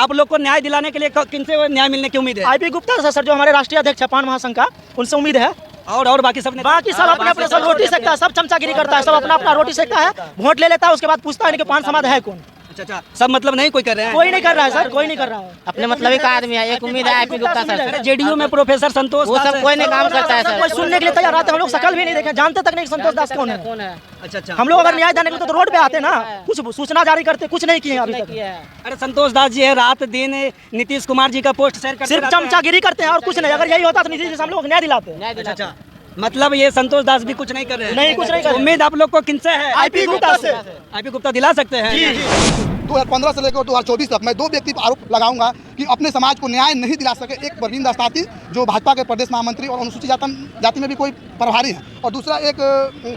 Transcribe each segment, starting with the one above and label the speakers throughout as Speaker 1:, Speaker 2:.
Speaker 1: आप लोग को न्याय दिलाने के लिए किनसे न्याय मिलने की उम्मीद है?
Speaker 2: आईपी गुप्ता से सर, जो हमारे राष्ट्रीय अध्यक्ष है पान महासंघ का, उनसे उम्मीद है।
Speaker 1: और बाकी सब
Speaker 2: बाकी सब अपने अपने सब रोटी सेकता है, सब चमचागिरी करता है, सब अपना अपना रोटी सेकता है, वोट ले लेता है, उसके बाद पूछता है कि पान समाज है कौन।
Speaker 1: अच्छा, सब मतलब नहीं कोई कर रहे हैं?
Speaker 2: कोई नहीं कर रहा है सर, कोई नहीं कर रहा है।
Speaker 3: अपने मतलब का आदमी है, एक उम्मीद है आईपी गुप्ता सर।
Speaker 1: जेडीयू में प्रोफेसर संतोष
Speaker 3: वो सब कोई नहीं काम करता है सर।
Speaker 2: कोई सुनने के लिए तैयार आते हैं, हम लोग शकल भी नहीं देखे, जानते तक नहीं संतोष दास कौन है।
Speaker 1: अच्छा,
Speaker 2: हम लोग अगर न्याय देने के लिए तो रोड पे आते ना, कुछ सूचना जारी करते, कुछ नहीं किए अभी तक।
Speaker 1: अरे संतोष दास जी है, रात दिन नीतीश कुमार जी का पोस्ट शेयर करते
Speaker 2: सिर्फ चमचागिरी करते हैं और कुछ नहीं। अगर यही होता तो नीतीश जी से हम लोग न्याय दिलाते।
Speaker 1: अच्छा, मतलब ये संतोष दास भी कुछ नहीं कर रहे हैं?
Speaker 2: नहीं, कुछ नहीं कर रहे।
Speaker 1: उम्मीद आप लोग को किनसे है?
Speaker 2: आईपी गुप्ता से।
Speaker 1: आईपी गुप्ता दिला सकते हैं?
Speaker 4: 2015 से लेकर 2024 तक मैं 2 व्यक्ति पर आरोप लगाऊंगा कि अपने समाज को न्याय नहीं दिला सके। एक परवीन दास ताती जो भाजपा के प्रदेश महामंत्री और अनुसूचित जाति में भी कोई प्रभारी हैं, और दूसरा एक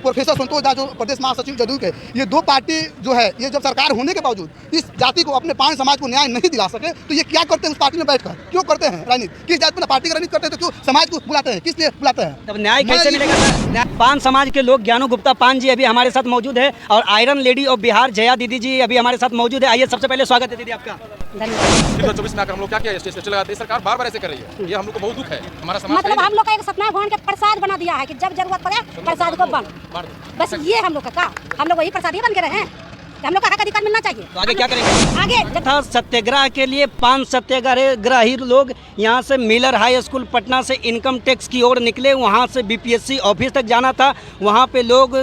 Speaker 4: प्रोफेसर संतोष दास जो प्रदेश महासचिव जदयू के। ये 2 पार्टी जो है, ये जब सरकार होने के बावजूद इस जाति को, अपने पान समाज को न्याय नहीं दिला सके, तो ये क्या करते हैं उस पार्टी में बैठकर? क्यों करते हैं राजनीति? किस जाति में पार्टी की राजनीति करते हैं तो क्यों समाज को बुलाते हैं? किस लिए बुलाते हैं?
Speaker 1: तब न्याय कैसे मिलेगा? पान समाज के लोग, ज्ञानू गुप्ता पान जी अभी हमारे साथ मौजूद है, और iron lady of Bihar Jaya दीदी जी अभी हमारे साथ मौजूद है। आइए, सबसे पहले स्वागत है दीदी आपका।
Speaker 5: 2024 में आकर हम लोग क्या किया, स्टेज लगाते हैं। सरकार बार बार ऐसे कर रही है, ये हम लोग को बहुत दुख है। हमारा समाज
Speaker 6: मतलब हम लोग का एक सत्यनारायण भगवान के प्रसाद बना दिया है कि जब जरूरत पड़े प्रसाद को बन, बस ये हम लोग का हम लोग वही प्रसाद ही बन के रहे हैं। हम लोग का हक अधिकार मिलना चाहिए।
Speaker 1: तो आगे क्या करेंगे?
Speaker 6: आगे
Speaker 1: था सत्याग्रह के लिए 5 सत्याग्रही लोग यहाँ से मिलर हाई स्कूल पटना से इनकम टैक्स की ओर निकले। वहाँ से बीपीएससी ऑफिस तक जाना था। वहाँ पे लोग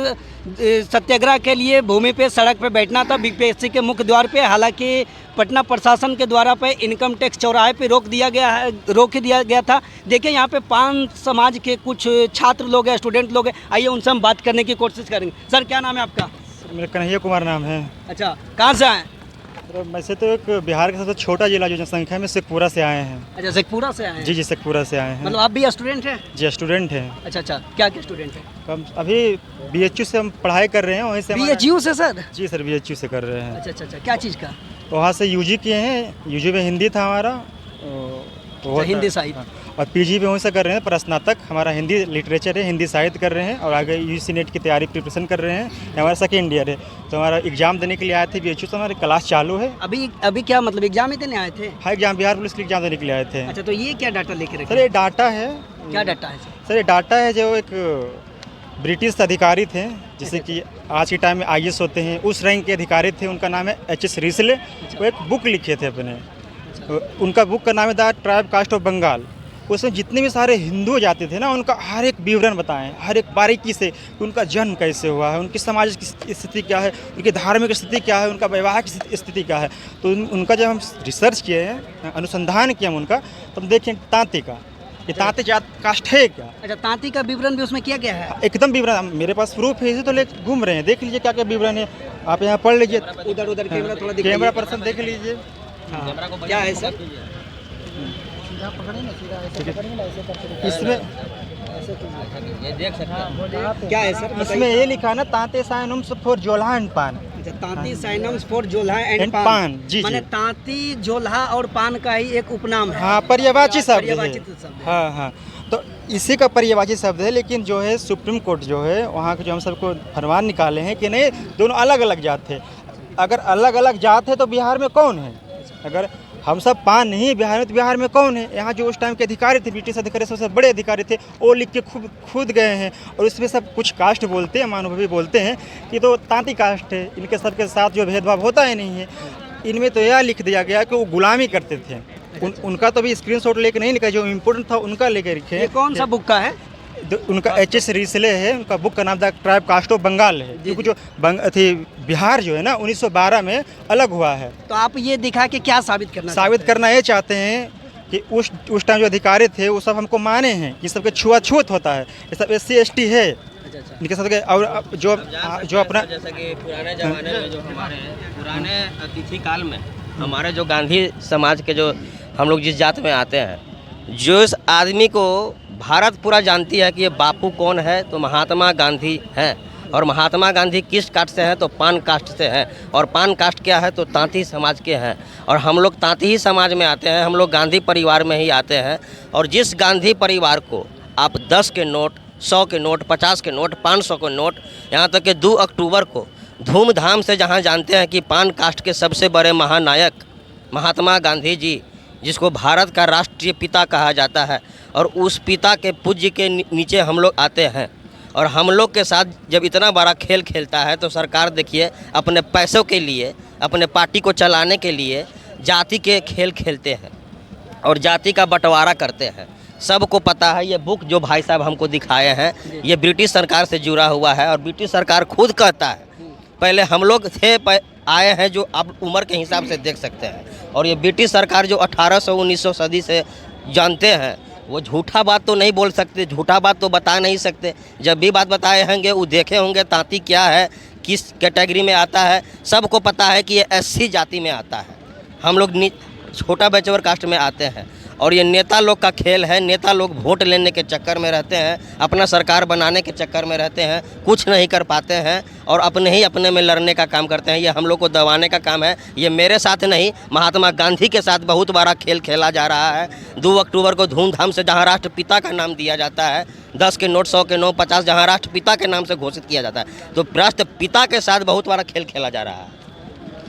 Speaker 1: सत्याग्रह के लिए भूमि पे, सड़क पे बैठना था बीपीएससी के मुख्य द्वार पे। हालांकि पटना प्रशासन के द्वारा पे इनकम टैक्स चौराहे पे रोक दिया गया था। देखिए, यहाँ पे पान समाज के कुछ छात्र लोग हैं, स्टूडेंट लोग हैं। आइए उनसे हम बात करने की कोशिश करेंगे। सर, क्या नाम है आपका?
Speaker 7: मेरा कन्हैया कुमार नाम है।
Speaker 1: अच्छा, कहाँ से आए?
Speaker 7: वैसे तो एक बिहार का सबसे छोटा जिला जो जनसंख्या में शेखपुरा से आए हैं।
Speaker 1: अच्छा, शेखपुरा से आए हैं?
Speaker 7: जी, शेखपुरा से आए हैं।
Speaker 1: मतलब आप भी स्टूडेंट हैं?
Speaker 7: जी, स्टूडेंट हैं।
Speaker 1: अच्छा, क्या स्टूडेंट हैं?
Speaker 7: हम अभी बीएचयू से हम पढ़ाई कर रहे हैं, वहीं से।
Speaker 1: बीएचयू से सर?
Speaker 7: जी सर, बीएचयू से कर रहे हैं।
Speaker 1: अच्छा, क्या चीज़ का?
Speaker 7: वहाँ से यूजी किए हैं। यूजी में हिंदी था हमारा,
Speaker 1: हिंदी साहित्य।
Speaker 7: और पीजी भी वहीं से कर रहे हैं, पर स्नातक हमारा हिंदी लिटरेचर है, हिंदी साहित्य कर रहे हैं, और आगे यूजी नेट की तैयारी प्रिपरेशन कर रहे हैं। हमारा 2nd ईयर है, तो हमारा एग्जाम देने के लिए आए थे बीएचयू से। हमारी क्लास चालू है
Speaker 1: अभी क्या मतलब एग्जाम ही देने आए थे?
Speaker 7: हाँ, एग्जाम, बिहार पुलिस के एग्जाम देने के लिए आए थे।
Speaker 1: अच्छा, तो ये क्या डाटा लेके रखे?
Speaker 7: सर, ये डाटा है।
Speaker 1: क्या डाटा है
Speaker 7: सर? ये डाटा है जो एक ब्रिटिश अधिकारी थे, जैसे कि आज के टाइम में आईएएस होते हैं, उस रैंक के अधिकारी थे। उनका नाम है एच.एस. रिसले। वो एक बुक लिखे थे अपने। उनका बुक का नाम है the tribe caste of Bengal. उसमें जितने भी सारे हिंदू जाते थे ना, उनका हर एक विवरण बताएं, हर एक बारीकी से। उनका जन्म कैसे हुआ है, उनकी सामाजिक स्थिति क्या है, उनकी धार्मिक स्थिति क्या है, उनका वैवाहिक स्थिति क्या है। तो उनका जब हम रिसर्च किए हैं, अनुसंधान किया हम उनका, तो हम देखें तांती का, ये तांती जात कास्ट है क्या।
Speaker 1: अच्छा, तांती का विवरण भी उसमें किया गया है?
Speaker 7: एकदम विवरण मेरे पास प्रूफ है, इसे तो ले घूम रहे हैं। देख लीजिए क्या क्या विवरण है, आप यहाँ पढ़ लीजिए।
Speaker 1: उधर कैमरा थोड़ा
Speaker 7: कैमरा पर्सन देख लीजिए।
Speaker 1: क्या है सर
Speaker 7: इसमें?
Speaker 1: क्या है सर?
Speaker 7: इसमें ये लिखा ना, तांते साइनम्स फॉर जोल्हा एंड पान।
Speaker 1: तांती साइनम्स फॉर जोल्हा एंड पान।
Speaker 7: जी,
Speaker 1: माने तांती, जोल्हा और पान का ही एक उपनाम है।
Speaker 7: हाँ, पर्यायवाची शब्द है। हाँ, तो इसी का पर्यायवाची शब्द है। लेकिन जो है सुप्रीम कोर्ट जो है, वहाँ के जो हम सबको फरमान निकाले हैं कि नहीं, दोनों अलग अलग जात थे। अगर अलग अलग जात है तो बिहार में कौन है? अगर हम सब पान नहीं बिहार में, तो बिहार में कौन है? यहाँ जो उस टाइम के अधिकारी थे, ब्रिटिश अधिकारी, सबसे बड़े अधिकारी थे, वो लिख के खुद गए हैं। और उसमें सब कुछ कास्ट बोलते हैं, महानुभवी बोलते हैं कि तो तांती कास्ट है, इनके सबके साथ जो भेदभाव होता ही नहीं है। इनमें तो यह लिख दिया गया कि वो गुलामी करते थे। उनका तो भी स्क्रीनशॉट लेके नहीं लिखा, जो इम्पोर्टेंट था उनका लेके लिखे।
Speaker 1: ये कौन सा बुक का है?
Speaker 7: उनका एच.एस. रिसले है। उनका बुक का नाम the tribe caste of Bengal है, क्योंकि जो बिहार जो है ना 1912 में अलग हुआ है।
Speaker 1: तो आप ये दिखा के क्या साबित
Speaker 7: करना ये चाहते हैं कि उस टाइम जो अधिकारी थे वो सब हमको माने हैं कि सबके छुआछूत होता है, ये सब SC ST है। इनके सबके, और जो अपना
Speaker 8: जैसा कि पुराने ज़माने में जो हमारे पुराने अतिथि काल में हमारे जो गांधी समाज के जो हम लोग जिस जात में आते हैं, जो इस आदमी को भारत पूरा जानती है कि ये बापू कौन है, तो महात्मा गांधी हैं। और महात्मा गांधी किस कास्ट से हैं, तो पान कास्ट से हैं। और पान कास्ट क्या है, तो तांती समाज के हैं। और हम लोग तांती ही समाज में आते हैं, हम लोग गांधी परिवार में ही आते हैं। और जिस गांधी परिवार को आप 10 के नोट, 100 के नोट, 50 के नोट, 500 के नोट, यहाँ तक कि 2 अक्टूबर को धूमधाम से जहाँ जानते हैं कि पान कास्ट के सबसे बड़े महानायक महात्मा गांधी जी, जिसको भारत का राष्ट्रीय पिता कहा जाता है, और उस पिता के पूज्य के नीचे हम लोग आते हैं। और हम लोग के साथ जब इतना बड़ा खेल खेलता है तो सरकार देखिए अपने पैसों के लिए, अपने पार्टी को चलाने के लिए जाति के खेल खेलते हैं और जाति का बंटवारा करते हैं। सबको पता है, ये बुक जो भाई साहब हमको दिखाए हैं ये ब्रिटिश सरकार से जुड़ा हुआ है, और ब्रिटिश सरकार खुद कहता है पहले हम लोग थे आए हैं, जो आप उम्र के हिसाब से देख सकते हैं। और ये ब्रिटिश सरकार जो 1800-1900 सदी से जानते हैं, वो झूठा बात तो नहीं बोल सकते, झूठा बात तो बता नहीं सकते। जब भी बात बताए होंगे वो देखे होंगे तांती क्या है, किस कैटेगरी में आता है, सबको पता है कि ये SC जाति में आता है। हम लोग छोटा बैचलर कास्ट में आते हैं। और ये नेता लोग का खेल है। नेता लोग वोट लेने के चक्कर में रहते हैं, अपना सरकार बनाने के चक्कर में रहते हैं, कुछ नहीं कर पाते हैं और अपने में लड़ने का काम करते हैं। ये हम लोग को दबाने का काम है। ये मेरे साथ नहीं, महात्मा गांधी के साथ बहुत बड़ा खेल खेला जा रहा है। 2 अक्टूबर को धूमधाम से जहाँ राष्ट्रपिता का नाम दिया जाता है, 10 के नोट, 100 के नोट, 50 जहाँ राष्ट्रपिता के नाम से घोषित किया जाता है, तो राष्ट्रपिता के साथ बहुत बड़ा खेल खेला जा रहा है।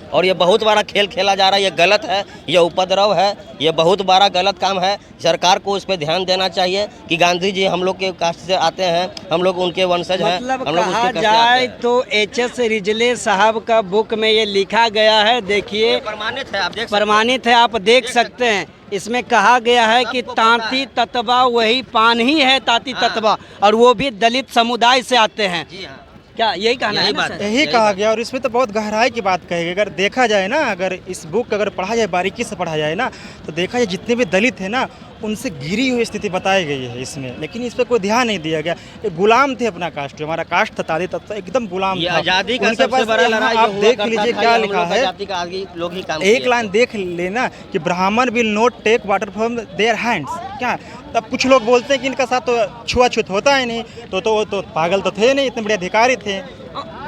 Speaker 8: और ये बहुत बड़ा खेल खेला जा रहा है। ये गलत है, ये उपद्रव है, ये बहुत बड़ा गलत काम है। सरकार को इस पर ध्यान देना चाहिए कि गांधी जी हम लोग के कास्ट से आते हैं, हम लोग उनके वंशज हैं।
Speaker 1: मतलब
Speaker 8: हम लोग
Speaker 1: कहा जाए तो HS रिजले साहब का बुक में ये लिखा गया है, देखिए
Speaker 8: प्रमाणित है,
Speaker 1: आप देख सकते हैं। इसमें कहा गया है कि तांती ततवा वही पान ही है, तांती ततवा, और वो भी दलित समुदाय से आते हैं। क्या यही कहना है ना सर?
Speaker 7: यही कहा गया। और इसमें तो बहुत गहराई की बात कही गई। अगर देखा जाए ना, अगर इस बुक अगर पढ़ा जाए, बारीकी से पढ़ा जाए ना, तो देखा जाए जितने भी दलित हैं ना, उनसे घिरी हुई स्थिति बताई गई है इसमें, लेकिन इस पर कोई ध्यान नहीं दिया गया। ये गुलाम थे अपना कास्ट, हमारा कास्ट था तांती तत्व, एकदम गुलाम था।
Speaker 8: आजादी का
Speaker 7: उनके
Speaker 8: सबसे
Speaker 7: पास
Speaker 8: बड़ा लड़ाई
Speaker 7: आप देख लीजिए क्या लिखा है,
Speaker 8: लोग ही काम
Speaker 7: एक लाइन देख लेना कि Brahmin will not take water from their hands. क्या तब कुछ लोग बोलते हैं कि इनका साथ तो छुआछूत होता है नहीं, तो पागल तो थे नहीं, इतने बड़े अधिकारी थे।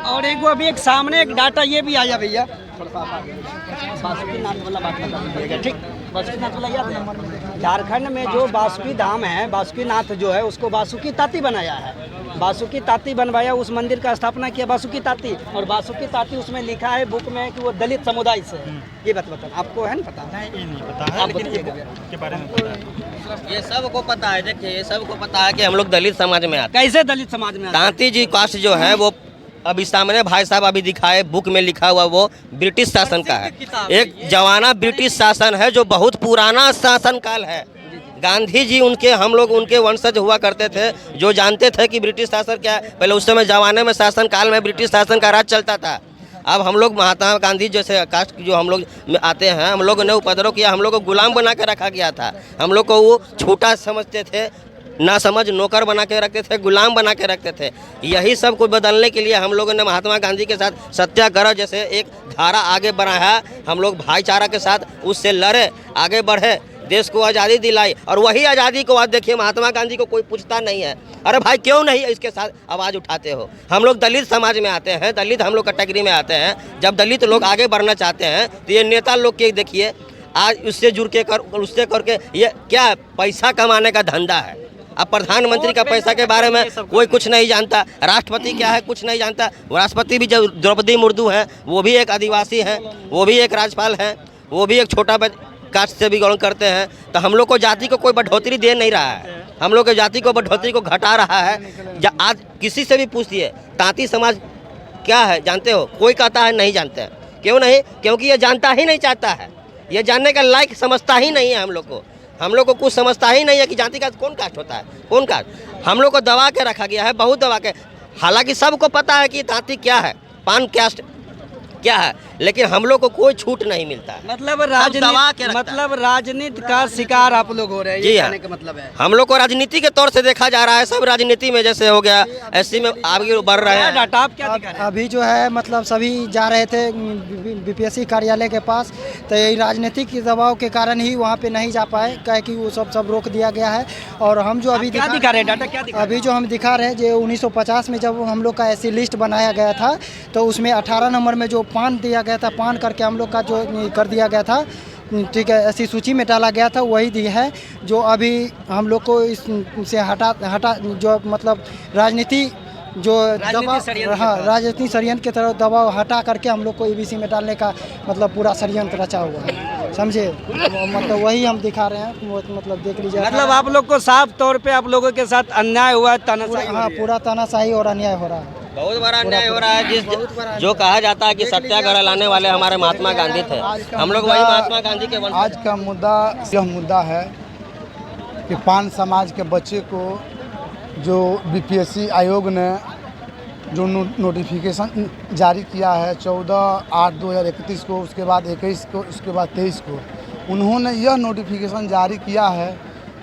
Speaker 1: और एक वो अभी एक सामने एक डाटा ये भी आया भैया, बासुकीनाथ वाला बात बता दीजिएगा, ठीक? बासुकीनाथ वाला याद है? झारखंड में जो बासुकी धाम है, बासुकीनाथ जो है उसको बासुकी ताती बनाया है। बासुकी ताती बनवाया, उस मंदिर का स्थापना किया बासुकी ताती, और बासुकी ताती उसमें लिखा है बुक में कि वो दलित समुदाय से है। ये बात बता, आपको है ना पता?
Speaker 7: नहीं, ये नहीं पता है, लेकिन ये के बारे में पता है।
Speaker 8: ये सबको पता है। देखिए ये सबको पता है कि हम लोग दलित समाज में आते हैं।
Speaker 1: कैसे दलित समाज में?
Speaker 8: तांती जी कास्ट जो है वो अभी सामने भाई साहब अभी दिखाए, बुक में लिखा हुआ वो ब्रिटिश शासन का है। एक जमाना ब्रिटिश शासन है जो बहुत पुराना शासन काल है। गांधी जी हम लोग उनके वंशज हुआ करते थे, जो जानते थे कि ब्रिटिश शासन क्या है। पहले उस समय जमाने में शासन काल में ब्रिटिश शासन का राज चलता था। अब हम लोग महात्मा गांधी जैसे कास्ट जो हम लोग आते हैं, हम लोगों ने उपद्रव किया, हम लोग को गुलाम बना के रखा गया था। हम लोग को वो छोटा समझते थे, ना समझ नौकर बना के रखते थे, गुलाम बना के रखते थे। यही सब कुछ बदलने के लिए हम लोगों ने महात्मा गांधी के साथ सत्याग्रह जैसे एक धारा आगे बढ़ाया। हम लोग भाईचारा के साथ उससे लड़े, आगे बढ़े, देश को आज़ादी दिलाई। और वही आज़ादी को आज देखिए महात्मा गांधी को कोई पूछता नहीं है, अरे भाई क्यों नहीं इसके साथ आवाज़ उठाते हो। हम लोग दलित समाज में आते हैं, दलित हम लोग कैटेगरी में आते हैं। जब दलित लोग आगे बढ़ना चाहते हैं तो ये नेता लोग के देखिए आज उससे जुड़ के उससे करके ये क्या पैसा कमाने का धंधा है। अब प्रधानमंत्री का पैसा के बारे में कोई कुछ नहीं जानता, राष्ट्रपति क्या है कुछ नहीं जानता। राष्ट्रपति भी जब द्रौपदी मुर्मू हैं, वो भी एक आदिवासी हैं, वो भी एक राज्यपाल हैं, वो भी एक छोटा कास्ट से भी ग्रहण करते हैं। तो हम लोग को जाति को कोई बढ़ोतरी दे नहीं रहा है, हम लोग के जाति को बढ़ोतरी को घटा रहा है। आज किसी से भी पूछिए तांती समाज क्या है जानते हो, कोई कहता है नहीं जानते हैं। क्यों नहीं? क्योंकि ये जानता ही नहीं चाहता है, ये जानने का लायक समझता ही नहीं है। हम लोग को कुछ समझता ही नहीं है कि जाति का कौन कास्ट होता है, कौन कास्ट। हम लोग को दबा के रखा गया है, बहुत दबा के। हालांकि सबको पता है कि तांती क्या है, पान कास्ट क्या है, लेकिन हम लोग को कोई छूट नहीं मिलता है।
Speaker 1: मतलब राजनीति का शिकार आप लोग हो रहे हैं,
Speaker 8: जी हाँ,
Speaker 1: का मतलब है
Speaker 8: हम लोग को राजनीति के तौर से देखा जा रहा है। सब राजनीति में जैसे हो गया SC में आगे बढ़ रहे हैं।
Speaker 1: डाटा आप क्या दिखा रहे हैं?
Speaker 9: अभी जो है मतलब सभी जा रहे थे BPSC कार्यालय के पास, तो यही राजनीतिक दबाव के कारण ही वहाँ पे नहीं जा पाए, कहे कि वो सब रोक दिया गया है। और हम जो अभी
Speaker 1: दिखा रहे हैं डाटा क्या दिखा?
Speaker 9: अभी जो हम दिखा रहे हैं, जो 1950 में जब हम लोग का SC लिस्ट बनाया गया था, तो उसमें 18 नंबर में जो पान दिया गया था, पान करके हम लोग का जो कर दिया गया था, ठीक है, ऐसी सूची में डाला गया था, वही दी है जो अभी हम लोग को इससे हटा जो मतलब राजनीति जो दबाव, हाँ राजनीति षड्यंत्र की तरफ दबाव हटा करके हम लोग को EBC में डालने का मतलब पूरा षड्यंत्र रचा हुआ है। समझे। मतलब वही हम दिखा रहे हैं, मतलब देख लीजिए।
Speaker 1: मतलब आप लोग को साफ तौर पे आप लोगों के साथ अन्याय हुआ है, तानाशाही हो रही
Speaker 9: हाँ,
Speaker 1: है।
Speaker 9: पूरा तानाशाही और अन्याय हो रहा है।
Speaker 8: बहुत बड़ा अन्याय हो रहा है। जो कहा जाता है कि सत्याग्रह लाने वाले हमारे महात्मा गांधी थे, हम लोग वही महात्मा गांधी के वंशज।
Speaker 4: आज का मुद्दा यह मुद्दा है कि पान समाज के बच्चे को जो बीपीएससी आयोग ने जो नोटिफिकेशन जारी किया है 14/8/2031 को, उसके बाद 21 को, उसके बाद 23 को, उन्होंने यह नोटिफिकेशन जारी किया है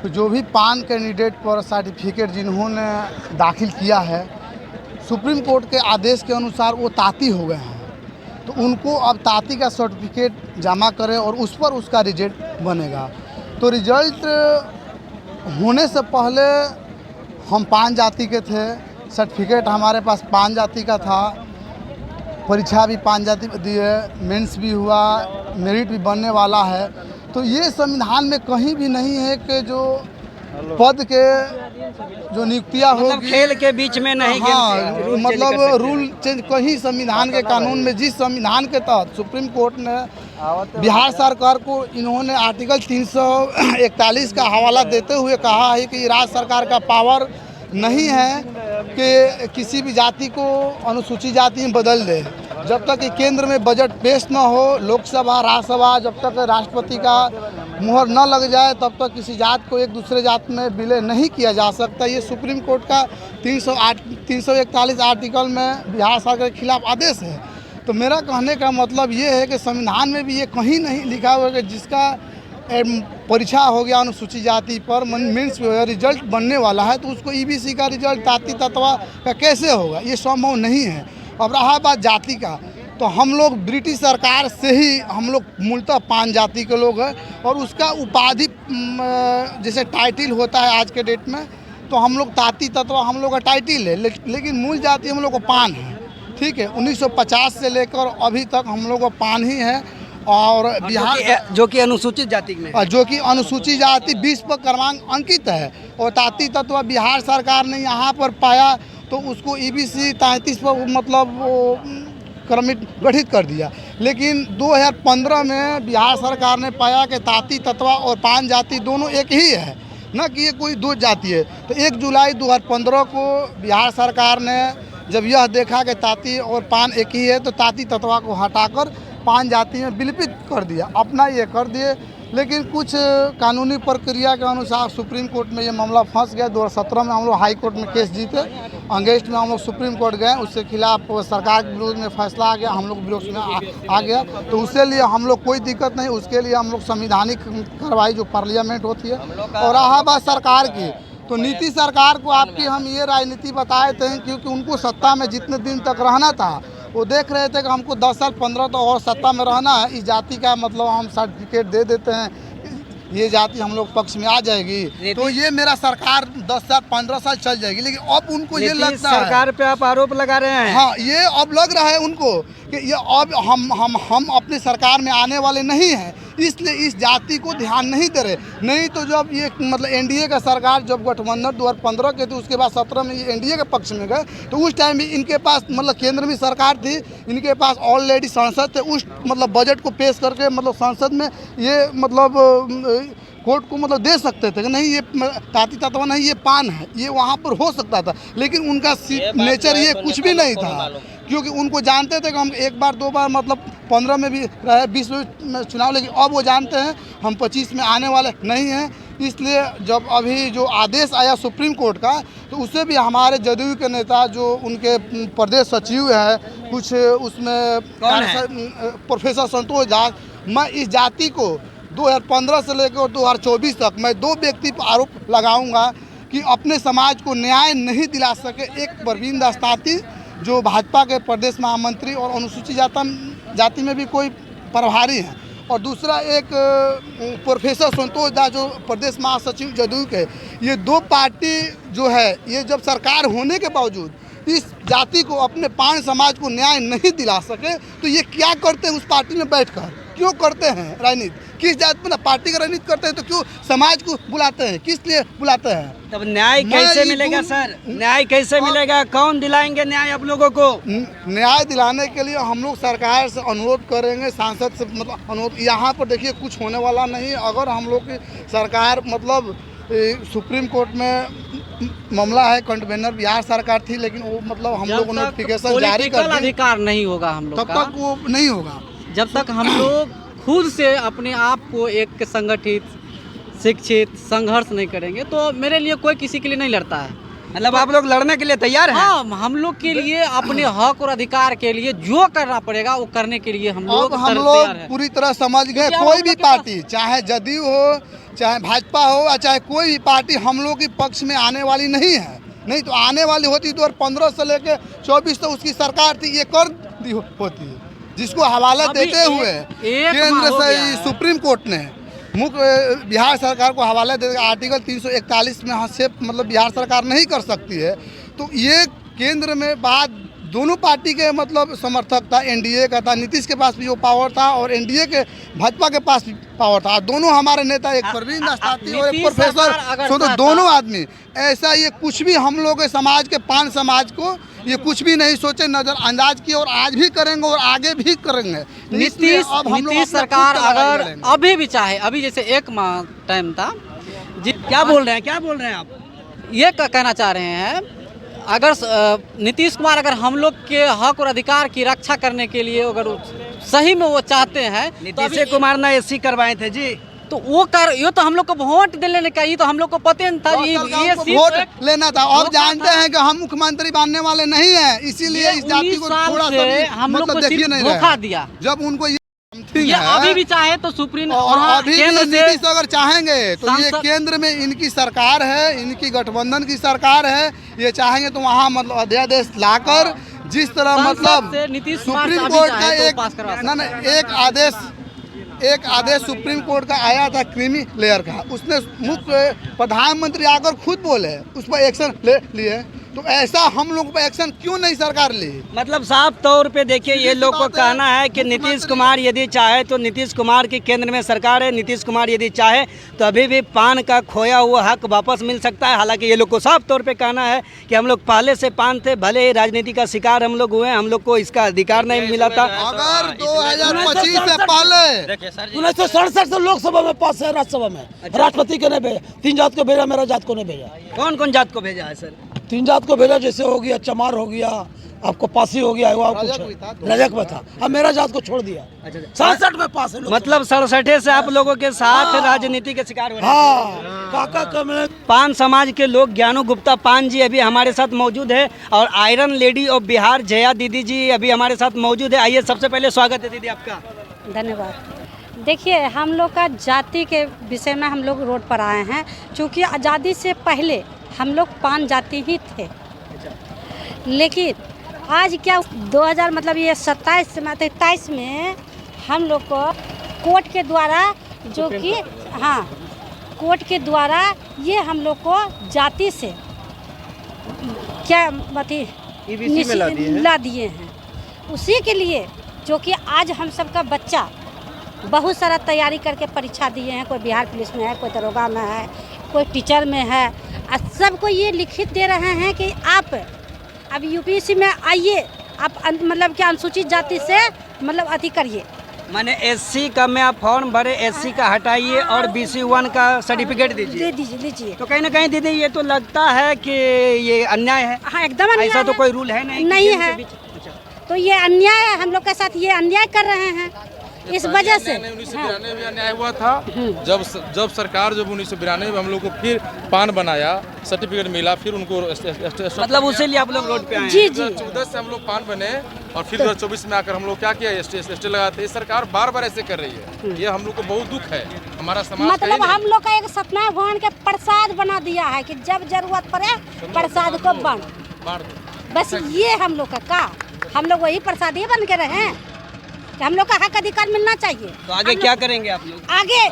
Speaker 4: कि जो भी पान कैंडिडेट पर सर्टिफिकेट जिन्होंने दाखिल किया है, सुप्रीम कोर्ट के आदेश के अनुसार वो ताती हो गए हैं, तो उनको अब ताती का सर्टिफिकेट जमा करें और उस पर उसका रिजल्ट बनेगा। तो रिजल्ट होने से पहले हम पान जाति के थे, सर्टिफिकेट हमारे पास पान जाति का था, परीक्षा भी पान जाति दिए, मेंस भी हुआ, मेरिट भी बनने वाला है। तो ये संविधान में कहीं भी नहीं है कि जो पद के जो नियुक्तियाँ
Speaker 1: मतलब
Speaker 4: होगी
Speaker 1: खेल के बीच में नहीं
Speaker 4: हाँ,
Speaker 1: खेलते, रूल चेंज
Speaker 4: मतलब
Speaker 1: कर सकते।
Speaker 4: रूल चेंज कहीं संविधान के कानून में, जिस संविधान के तहत सुप्रीम कोर्ट ने बिहार सरकार को इन्होंने आर्टिकल 341 का हवाला देते हुए कहा है कि राज्य सरकार का पावर नहीं है कि किसी भी जाति को अनुसूचित जाति में बदल दे। जब तक कि केंद्र में बजट पेश न हो, लोकसभा राज्यसभा जब तक राष्ट्रपति का मुहर न लग जाए, तब तक किसी जात को एक दूसरे जात में विलय नहीं किया जा सकता। ये सुप्रीम कोर्ट का 341 आर्टिकल में बिहार सरकार के खिलाफ आदेश है। तो मेरा कहने का मतलब ये है कि संविधान में भी ये कहीं नहीं लिखा हुआ कि जिसका परीक्षा हो गया अनुसूचित जाति पर, मेंस में रिजल्ट बनने वाला है, तो उसको ईबीसी का रिजल्ट ताती तत्वा का कैसे होगा? ये संभव नहीं है। अब रहा बात जाति का, तो हम लोग ब्रिटिश सरकार से ही हम लोग मूलतः पान जाति के लोग हैं, और उसका उपाधि जैसे टाइटिल होता है आज के डेट में, तो हम लोग ताती तत्वा हम लोग का टाइटिल है, लेकिन मूल जाति हम लोग को पान है। ठीक है, 1950 से लेकर अभी तक हम लोग को पान ही है। और बिहार
Speaker 1: जो कि अनुसूचित जाति में,
Speaker 4: जो कि अनुसूचित जाति 20 पर क्रमांक अंकित है, और ताती तत्व बिहार सरकार ने यहाँ पर पाया तो उसको ईबीसी 33 पर मतलब वो क्रमित गठित कर दिया। लेकिन 2015 में बिहार सरकार ने पाया कि ताती तत्वा और पान जाति दोनों एक ही है, न कि ये कोई दो जाति है। तो 1 जुलाई 2015 को बिहार सरकार ने जब यह देखा कि ताती और पान एक ही है, तो ताती तत्वा को हटाकर पान जाति में विलिपित कर दिया, अपना ये कर दिए। लेकिन कुछ कानूनी प्रक्रिया के अनुसार सुप्रीम कोर्ट में ये मामला फंस गया। 2017 में हम लोग हाई कोर्ट में केस जीते, अगेंस्ट में हम लोग सुप्रीम कोर्ट गए, उसके खिलाफ सरकार के विरोध में फैसला आ गया, हम लोग विरोध में आ गया। तो उसके लिए हम लोग कोई दिक्कत नहीं, उसके लिए हम लोग संवैधानिक कार्रवाई जो पार्लियामेंट होती है। और रहा बात सरकार की, तो नीतीश सरकार को आपकी हम ये राजनीति बताए थे, क्योंकि उनको सत्ता में जितने दिन तक रहना था, वो देख रहे थे कि हमको 10 साल 15 तो और सत्ता में रहना है, इस जाति का मतलब हम सर्टिफिकेट दे देते हैं, ये जाति हम लोग पक्ष में आ जाएगी, तो ये मेरा सरकार 10 साल 15 साल चल जाएगी। लेकिन अब उनको ये लगता है,
Speaker 1: सरकार पे आप आरोप लगा रहे हैं।
Speaker 4: हाँ, ये अब लग रहा है उनको कि ये अब हम अपनी सरकार में आने वाले नहीं हैं, इसलिए इस जाति को ध्यान नहीं दे रहे। नहीं तो जब ये मतलब एनडीए का सरकार जब गठबंधन 2015 के थे, उसके बाद 17 में ये एनडीए के पक्ष में गए, तो उस टाइम भी इनके पास मतलब केंद्र में सरकार थी, इनके पास ऑलरेडी सांसद थे। उस मतलब बजट को पेश करके मतलब संसद में ये मतलब कोर्ट को मतलब दे सकते थे कि नहीं ये ताती तत्व नहीं, ये पान है, ये वहाँ पर हो सकता था। लेकिन उनका नेचर ये कुछ भी नहीं था, क्योंकि उनको जानते थे कि हम 1 बार 2 बार मतलब 15 में भी रहे, 20 में चुनाव, लेकिन अब वो जानते हैं हम 25 में आने वाले नहीं हैं। इसलिए जब अभी जो आदेश आया सुप्रीम कोर्ट का, तो उससे भी हमारे जदयू के नेता जो उनके प्रदेश सचिव है, कुछ उसमें प्रोफेसर संतोष झा, मैं इस जाति को 2015 से लेकर 2024 तक मैं 2 व्यक्ति पर आरोप लगाऊंगा कि अपने समाज को न्याय नहीं दिला सके। एक परवीन दास ताती जो भाजपा के प्रदेश महामंत्री और अनुसूचित जाति में भी कोई प्रभारी हैं, और दूसरा एक प्रोफेसर संतोष झा जो प्रदेश महासचिव जदयू के। ये 2 पार्टी जो है, ये जब सरकार होने के बावजूद इस जाति को, अपने पान समाज को न्याय नहीं दिला सके, तो ये क्या करते हैं उस पार्टी में बैठकर, क्यों करते हैं राजनीति? किस जात में ना पार्टी का राजनीति करते हैं तो क्यों समाज को बुलाते हैं, किस लिए बुलाते हैं?
Speaker 1: तब न्याय कैसे मिलेगा सर? न्याय कैसे मिलेगा? कौन दिलाएंगे न्याय आप लोगों को?
Speaker 4: न्याय दिलाने के लिए हम लोग सरकार से अनुरोध करेंगे, सांसद से मतलब अनुरोध। यहाँ पर देखिए कुछ होने वाला नहीं। अगर हम लोग की सरकार मतलब सुप्रीम कोर्ट में मामला है, कन्वेनर बिहार सरकार थी, लेकिन वो मतलब हम लोग नोटिफिकेशन जारी कर दिए,
Speaker 2: अधिकार नहीं होगा हम लोग
Speaker 4: तब तक वो नहीं होगा।
Speaker 2: जब तक हम लोग खुद से अपने आप को एक संगठित, शिक्षित, संघर्ष नहीं करेंगे तो मेरे लिए कोई किसी के लिए नहीं लड़ता है।
Speaker 1: मतलब आप लोग लड़ने के लिए तैयार हैं?
Speaker 2: हाँ, हम लोग के लिए अपने हक और अधिकार के लिए जो करना पड़ेगा वो करने के लिए हम लोग
Speaker 4: तैयार हैं। पूरी तरह समझ गए, कोई भी पार्टी, चाहे जदयू हो, चाहे भाजपा हो, या चाहे कोई भी पार्टी हम लोग के पक्ष में आने वाली नहीं है। नहीं तो आने वाली होती 2015 से लेकर 24 तक उसकी सरकार थी, ये कर दी होती, जिसको हवाला देते हुए केंद्र से सुप्रीम कोर्ट ने मुख्य बिहार सरकार को हवाला दे, आर्टिकल 341 में हस्तक्षेप मतलब बिहार सरकार नहीं कर सकती है। तो ये केंद्र में बात दोनों पार्टी के मतलब समर्थक था, एनडीए का था, नीतीश के पास भी वो पावर था और एनडीए के भाजपा के पास भी पावर था। दोनों हमारे नेता, एक परवीन दास्ताती और एक प्रोफेसर, तो दोनों आदमी ऐसा ये कुछ भी हम लोग के समाज के, पान समाज को ये कुछ भी नहीं सोचे, नजरअंदाज किए और आज भी करेंगे और आगे भी करेंगे।
Speaker 2: नीतीश सरकार अगर अभी भी चाहे, अभी जैसे एक माह टाइम था,
Speaker 1: क्या बोल रहे हैं आप?
Speaker 2: ये कहना चाह रहे हैं, अगर नीतीश कुमार अगर हम लोग के हक और अधिकार की रक्षा करने के लिए अगर सही में वो चाहते हैं,
Speaker 1: नीतीश कुमार ने एससी करवाए थे जी,
Speaker 2: तो वो कर, ये तो हम लोग को वोट देने का, ये तो हम लोग को पता नहीं था, ये
Speaker 4: वोट लेना था। अब जानते हैं कि हम मुख्यमंत्री बनने वाले नहीं हैं, इसीलिए इस जाति को थोड़ा सा
Speaker 2: हम लोग को धोखा दिया।
Speaker 4: जब उनको
Speaker 2: ये अभी भी चाहे तो सुप्रीम
Speaker 4: और अभी नीतीश अगर चाहेंगे तो ये केंद्र में इनकी सरकार है, इनकी गठबंधन की सरकार है, ये चाहेंगे तो वहाँ मतलब अध्यादेश लाकर जिस तरह मतलब सुप्रीम कोर्ट का एक आदेश सुप्रीम कोर्ट का आया था क्रीमी लेयर का, उसने मुख्य प्रधानमंत्री आकर खुद बोले, उस पर एक्शन ले लिए। तो ऐसा हम लोग पर एक्शन क्यों नहीं सरकार ली?
Speaker 1: मतलब साफ तौर पे देखिए, ये लोग को कहना है कि नीतीश कुमार यदि चाहे तो नीतीश कुमार की केंद्र में सरकार है, नीतीश कुमार यदि चाहे तो अभी भी पान का खोया हुआ हक वापस मिल सकता है। हालांकि ये लोग को साफ तौर पे कहना है कि हम लोग पहले से पान थे, भले ही राजनीति का शिकार हम लोग हुए, हम लोग को इसका अधिकार नहीं मिला था।
Speaker 4: अगर 2025 से पहले
Speaker 10: 1967 से लोकसभा में पास है, राज्यसभा में राष्ट्रपति को नहीं भेजा, 3 जात को भेजा, मेरा जात को नहीं भेजा।
Speaker 1: कौन कौन जात को भेजा है सर?
Speaker 10: 3 जात को भेजा, जैसे हो गया चमार, हो गया आपको पासी, हो गया रजक में था, अब मेरा जात को छोड़ दिया। 67 में पास है,
Speaker 1: मतलब 67 से आप लोगों के साथ राजनीति के शिकार हो रहे हैं।
Speaker 10: काका कमल
Speaker 1: पान समाज के लोग ज्ञानू गुप्ता पान जी अभी हमारे साथ मौजूद है और iron lady of Bihar Jaya दीदी जी अभी हमारे साथ मौजूद है। आइए, सबसे पहले स्वागत है दीदी आपका।
Speaker 6: धन्यवाद। देखिए, हम लोग का जाति के विषय में हम लोग रोड पर आए हैं, क्योंकि आज़ादी से पहले हम लोग पान जाति ही थे। लेकिन आज क्या 2000 मतलब ये 27 में हम लोग को कोर्ट के द्वारा, जो कि हाँ, कोर्ट के द्वारा ये हम लोग को जाति से क्या ला दिए हैं। उसी के लिए जो कि आज हम सबका बच्चा बहुत सारा तैयारी करके परीक्षा दिए हैं, कोई बिहार पुलिस में है, कोई दरोगा में है, कोई टीचर में है, और सबको ये लिखित दे रहे हैं कि आप अब यूपीएससी में आइए, आप मतलब कि अनुसूचित जाति से मतलब अति करिए।
Speaker 1: माने एससी का में आप फॉर्म भरे, एससी का हटाइए और BC 1 का सर्टिफिकेट दीजिए।
Speaker 6: लीजिए।
Speaker 1: तो कहीं ना कहीं दीदी ये तो लगता है कि ये अन्याय है।
Speaker 6: हाँ, एकदम अन्याय
Speaker 1: ऐसा तो
Speaker 6: है।
Speaker 1: कोई रूल है
Speaker 6: नहीं है। तो ये अन्याय है, हम लोग के साथ ये अन्याय कर रहे हैं। इस वजह से
Speaker 5: 1992 में अन्याय हुआ था, जब सरकार 1992 में हम लोग को फिर पान बनाया, सर्टिफिकेट मिला, फिर उनको
Speaker 1: मतलब उसी लिए आप लोग रोड पे आए।
Speaker 6: जी।
Speaker 5: 2014 से हम लोग पान बने और फिर 2024 में आकर हम लोग क्या किया, एसटी लगाते। ये सरकार बार बार ऐसे कर रही है, ये हम लोग को बहुत दुख है। हमारा समाज
Speaker 6: मतलब हम लोग का एक सत्यनारायण भगवान के प्रसाद बना दिया है कि जब जरूरत पड़े प्रसाद को बांट। बस ये हम लोग का हम लोग वही प्रसाद ही बन के रहे, हम लोग का हक अधिकार मिलना चाहिए।
Speaker 1: तो आगे क्या करेंगे आप लोग?
Speaker 6: आगे